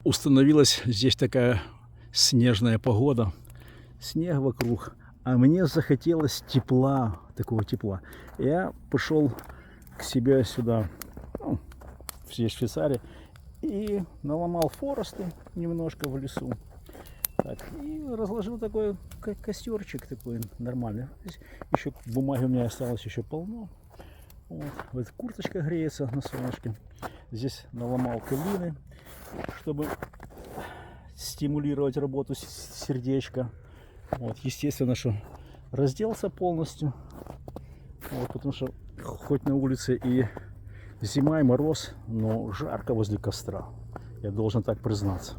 Установилась здесь такая снежная погода, снег вокруг, а мне захотелось тепла, такого тепла. Я пошел к себе сюда, ну, здесь в Швейцарии, и наломал форесты немножко в лесу. Так, и разложил такой костерчик такой нормальный. Здесь еще бумаги у меня осталось еще полно. Вот курточка греется на солнышке. Здесь наломал калины, чтобы стимулировать работу сердечка. Вот, естественно, что разделся полностью. Вот, потому что хоть на улице и зима, и мороз, но жарко возле костра. Я должен так признаться.